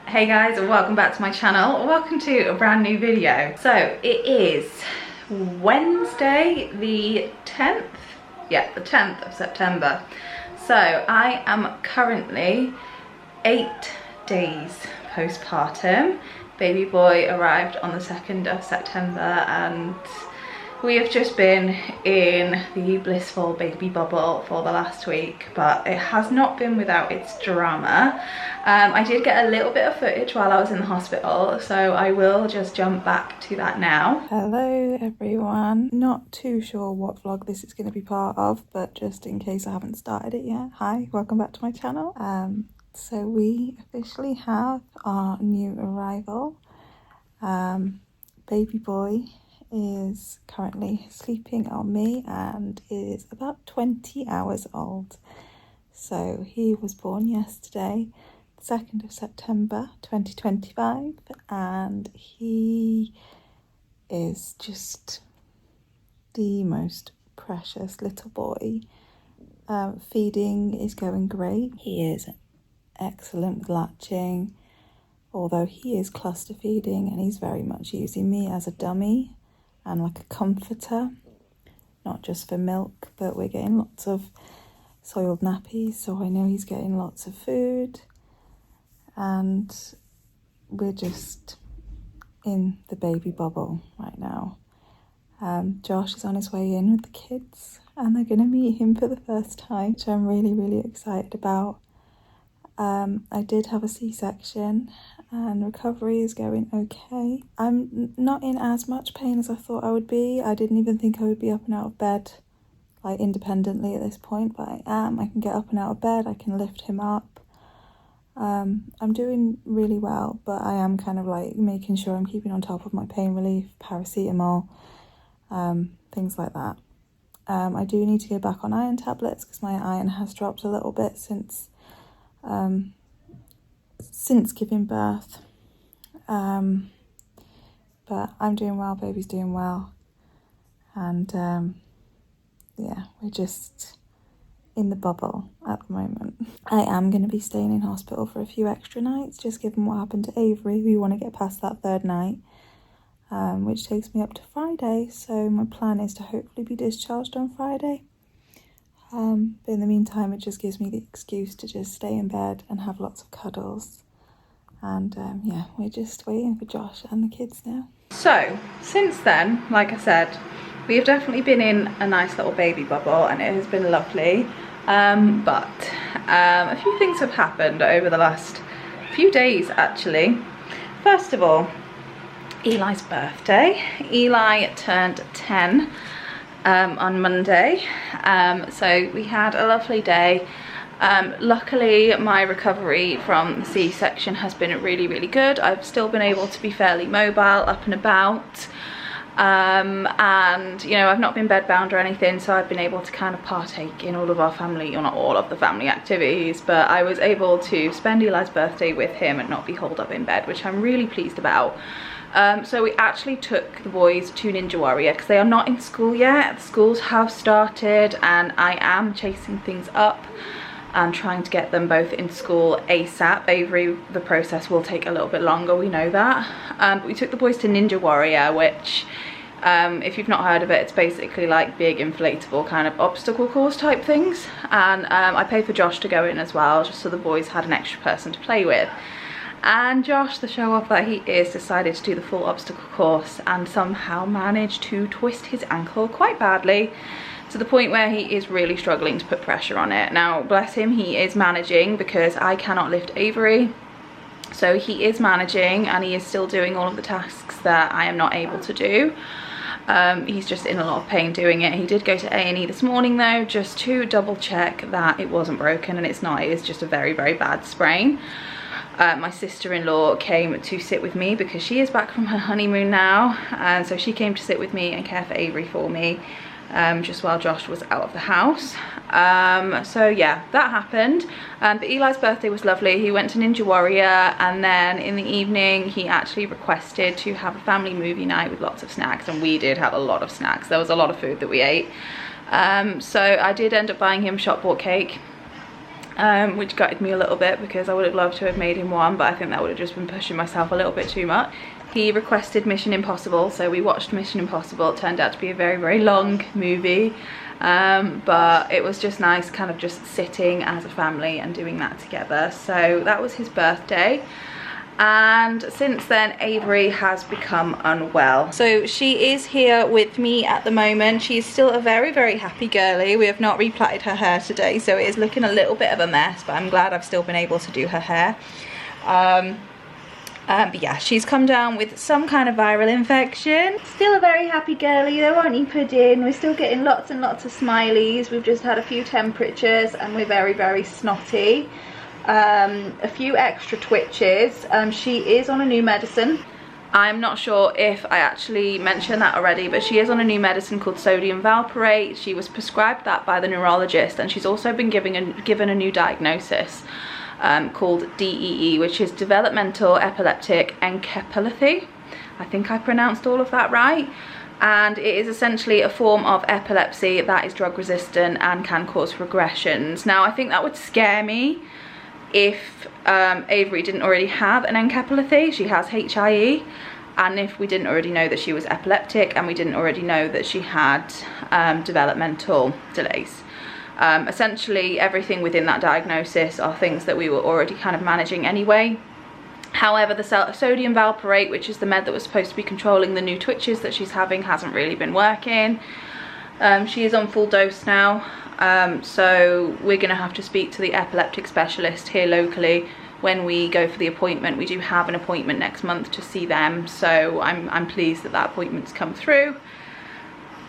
Hey guys, and welcome back to my channel. Welcome to a brand new video. So it is Wednesday the 10th. Yeah, the 10th of September. So I am currently 8 days postpartum. Baby boy arrived on the 2nd of September and we have just been in the blissful baby bubble for the last week, but it has not been without its drama. I did get a little bit of footage while I was in the hospital, so I will just jump back to that now. Hello everyone. Not too sure what vlog this is going to be part of, but just in case I haven't started it yet, hi, welcome back to my channel. So we officially have our new arrival. Baby boy is currently sleeping on me and is about 20 hours old. So he was born yesterday, 2nd of September 2025, and he is just the most precious little boy. Feeding is going great. He is excellent with latching, although he is cluster feeding and he's very much using me as a dummy and like a comforter, not just for milk, but we're getting lots of soiled nappies, so I know he's getting lots of food, and we're just in the baby bubble right now. Josh is on his way in with the kids and they're going to meet him for the first time, which I'm really excited about. I did have a C-section and recovery is going okay. I'm not in as much pain as I thought I would be. I didn't even think I would be up and out of bed like independently at this point, but I am. I can get up and out of bed, I can lift him up. I'm doing really well, but I am kind of like making sure I'm keeping on top of my pain relief, paracetamol, things like that. I do need to go back on iron tablets because my iron has dropped a little bit since giving birth, but I'm doing well, baby's doing well, and yeah, we're just in the bubble at the moment. I am going to be staying in hospital for a few extra nights, just given what happened to Avery. We want to get past that 3rd night, which takes me up to Friday, so my plan is to hopefully be discharged on Friday. But in the meantime, it just gives me the excuse to just stay in bed and have lots of cuddles. And yeah, we're just waiting for Josh and the kids now. So, since then, like I said, we have definitely been in a nice little baby bubble and it has been lovely. But a few things have happened over the last few days, actually. First of all, Eli's birthday. Eli turned 10. On Monday, so we had a lovely day. Luckily my recovery from the C-section has been really good. I've still been able to be fairly mobile, up and about, and you know, I've not been bedbound or anything, so I've been able to kind of partake in all of our family, or not all of the family activities, but I was able to spend Eli's birthday with him and not be holed up in bed, which I'm really pleased about. So we actually took the boys to Ninja Warrior because they are not in school yet. The schools have started and I am chasing things up and trying to get them both in school ASAP. Avery, the process will take a little bit longer, we know that. But we took the boys to Ninja Warrior, which if you've not heard of it, it's basically like big inflatable kind of obstacle course type things. And I paid for Josh to go in as well, just so the boys had an extra person to play with. And Josh, the show off that he is, decided to do the full obstacle course and somehow managed to twist his ankle quite badly, to the point where he is really struggling to put pressure on it. Now, bless him, he is managing because I cannot lift Avery. So he is managing and he is still doing all of the tasks that I am not able to do. He's just in a lot of pain doing it. He did go to A&E this morning though, just to double check that it wasn't broken, and it's not. It is just a very bad sprain. My sister-in-law came to sit with me because she is back from her honeymoon now, and so she came to sit with me and care for Avery for me, just while Josh was out of the house. So yeah, that happened. But Eli's birthday was lovely. He went to Ninja Warrior, and then in the evening he actually requested to have a family movie night with lots of snacks, and we did have a lot of snacks. There was a lot of food that we ate. So I did end up buying him shop bought cake. which gutted me a little bit because I would have loved to have made him one, but I think that would have just been pushing myself a little bit too much. He requested Mission Impossible, so we watched Mission Impossible. It turned out to be a very, very long movie, but it was just nice kind of just sitting as a family and doing that together. So that was his birthday. And since then Avery has become unwell, so she is here with me at the moment. She's still a very, very happy girly. We have not replatted her hair today, so it is looking a little bit of a mess, but I'm glad I've still been able to do her hair. But yeah, she's come down with some kind of viral infection. Still a very happy girly though, aren't you, Pudding? We're still getting lots and lots of smileys. We've just had a few temperatures and we're very, very snotty. A few extra twitches. She is on a new medicine. I'm not sure if I actually mentioned that already, but she is on a new medicine called sodium valproate. She was prescribed that by the neurologist, and she's also been given a new diagnosis called DEE, which is developmental epileptic encephalopathy. I think I pronounced all of that right. And it is essentially a form of epilepsy that is drug resistant and can cause regressions. Now, I think that would scare me if Avery didn't already have an encephalopathy. She has HIE, and if we didn't already know that she was epileptic and we didn't already know that she had developmental delays. Essentially everything within that diagnosis are things that we were already kind of managing anyway. However, the sodium valproate, which is the med that was supposed to be controlling the new twitches that she's having, hasn't really been working. She is on full dose now. So we're going to have to speak to the epileptic specialist here locally when we go for the appointment. We do have an appointment next month to see them, so I'm pleased that that appointment's come through.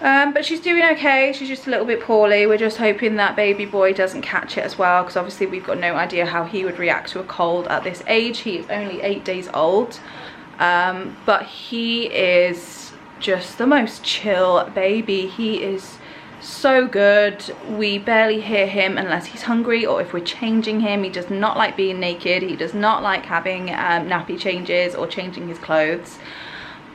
But she's doing okay. She's just a little bit poorly. We're just hoping that baby boy doesn't catch it as well, because obviously we've got no idea how he would react to a cold at this age. He is only 8 days old, but he is just the most chill baby. He is so good. We barely hear him unless he's hungry or if we're changing him. He does not like being naked. He does not like having nappy changes or changing his clothes,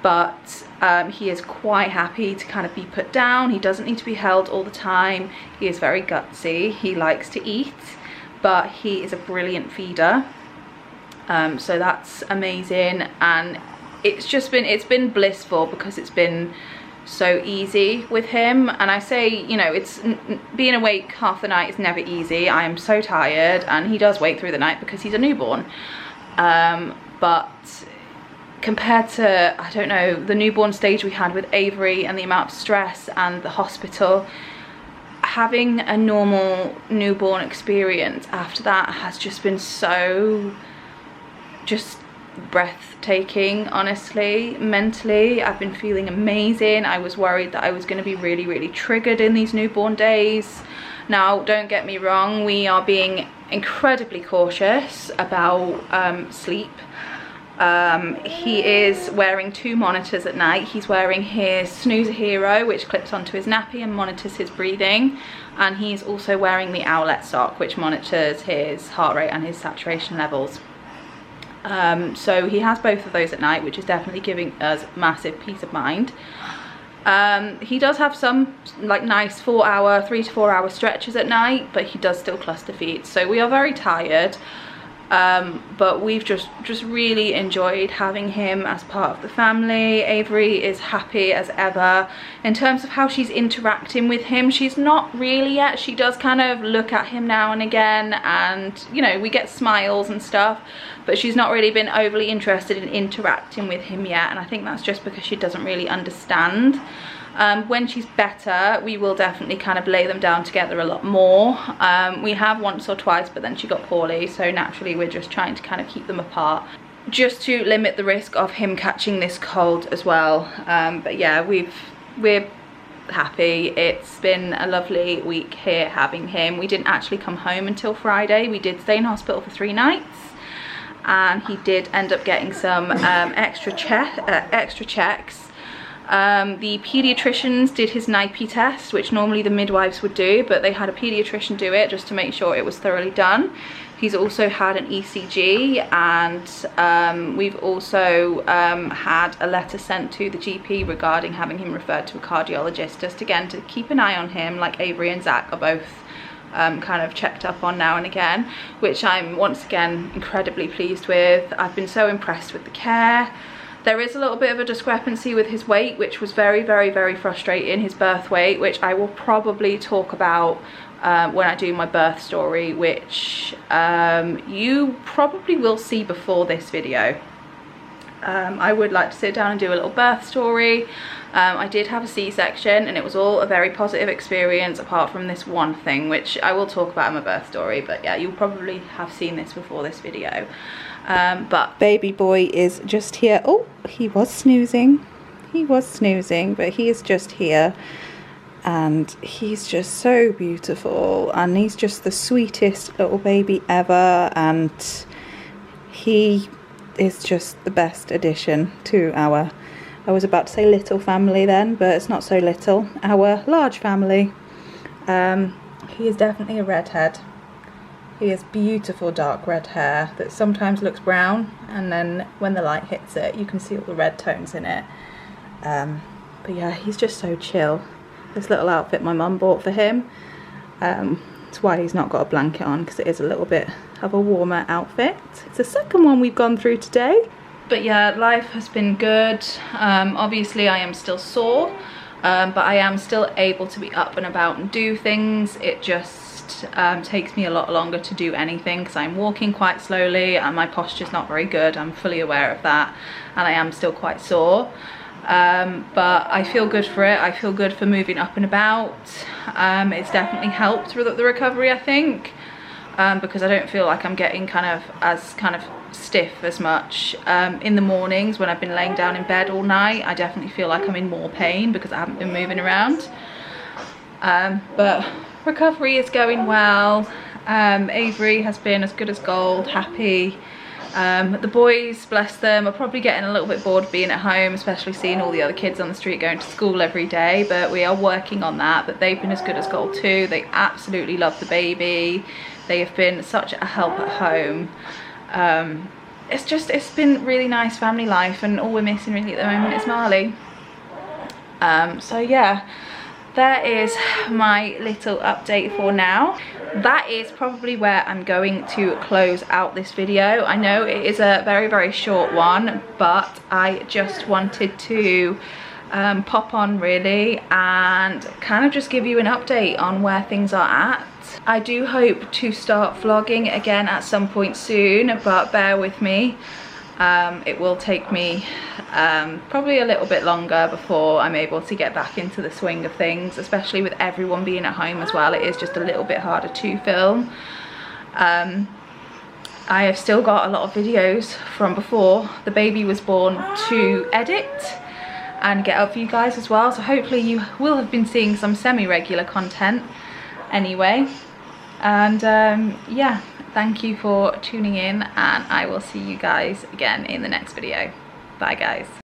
but he is quite happy to kind of be put down. He doesn't need to be held all the time. He is very gutsy. He likes to eat, but he is a brilliant feeder, so that's amazing. And it's been blissful because it's been so easy with him. And I say, you know, it's being awake half the night is never easy. I am so tired, and he does wake through the night because he's a newborn, but compared to, I don't know, the newborn stage we had with Avery and the amount of stress and the hospital, having a normal newborn experience after that has just been so just breathtaking. Honestly, mentally I've been feeling amazing. I was worried that I was going to be really, really triggered in these newborn days. Now, don't get me wrong, we are being incredibly cautious about sleep. He is wearing 2 monitors at night. He's wearing his Snoozer Hero, which clips onto his nappy and monitors his breathing, and he's also wearing the Owlet sock, which monitors his heart rate and his saturation levels. So he has both of those at night, which is definitely giving us massive peace of mind. He does have some like nice 3 to 4 hour stretches at night, but he does still cluster feed, so we are very tired. But we've just really enjoyed having him as part of the family. Avery is happy as ever. In terms of how she's interacting with him, she's not really yet. She does kind of look at him now and again, and you know, we get smiles and stuff, but she's not really been overly interested in interacting with him yet, and I think that's just because she doesn't really understand. When she's better, we will definitely kind of lay them down together a lot more. We have once or twice, but then she got poorly, so naturally we're just trying to kind of keep them apart, just to limit the risk of him catching this cold as well. But yeah, we're happy. It's been a lovely week here having him. We didn't actually come home until Friday. We did stay in hospital for 3 nights, and he did end up getting some extra checks. The paediatricians did his NIPE test, which normally the midwives would do, but they had a paediatrician do it just to make sure it was thoroughly done. He's also had an ECG, and we've also had a letter sent to the GP regarding having him referred to a cardiologist, just again to keep an eye on him, like Avery and Zach are both kind of checked up on now and again, which I'm once again incredibly pleased with. I've been so impressed with the care. There is a little bit of a discrepancy with his weight, which was very, very, very frustrating, his birth weight, which I will probably talk about when I do my birth story, which you probably will see before this video. I would like to sit down and do a little birth story. I did have a C-section and it was all a very positive experience apart from this one thing, which I will talk about in my birth story, but yeah, you'll probably have seen this before this video. But baby boy is just here. Oh, he was snoozing, but he is just here, and he's just so beautiful, and he's just the sweetest little baby ever, and he is just the best addition to our, I was about to say little family then, but it's not so little, our large family. He is definitely a redhead. He has beautiful dark red hair that sometimes looks brown, and then when the light hits it you can see all the red tones in it. But yeah, he's just so chill. This little outfit my mum bought for him, that's why he's not got a blanket on, because it is a little bit of a warmer outfit. It's the second one we've gone through today. But yeah, life has been good. Obviously I am still sore, but I am still able to be up and about and do things. It just takes me a lot longer to do anything because I'm walking quite slowly and my posture's not very good. I'm fully aware of that, and I am still quite sore. But I feel good for it. I feel good for moving up and about. It's definitely helped with the recovery, I think, because I don't feel like I'm getting kind of stiff as much. In the mornings when I've been laying down in bed all night, I definitely feel like I'm in more pain because I haven't been moving around. But recovery is going well. Avery has been as good as gold, happy. The boys, bless them, are probably getting a little bit bored of being at home, especially seeing all the other kids on the street going to school every day, but we are working on that. But they've been as good as gold too. They absolutely love the baby. They have been such a help at home. It's been really nice family life, and all we're missing really at the moment is Marley. So yeah, there is my little update for now. That is probably where I'm going to close out this video. I know it is a very, very short one, but I just wanted to pop on really and kind of just give you an update on where things are at. I do hope to start vlogging again at some point soon, but bear with me. It will take me probably a little bit longer before I'm able to get back into the swing of things, especially with everyone being at home as well. It is just a little bit harder to film. I have still got a lot of videos from before the baby was born to edit and get up for you guys as well, so hopefully you will have been seeing some semi-regular content anyway. And yeah, thank you for tuning in, and I will see you guys again in the next video. Bye guys.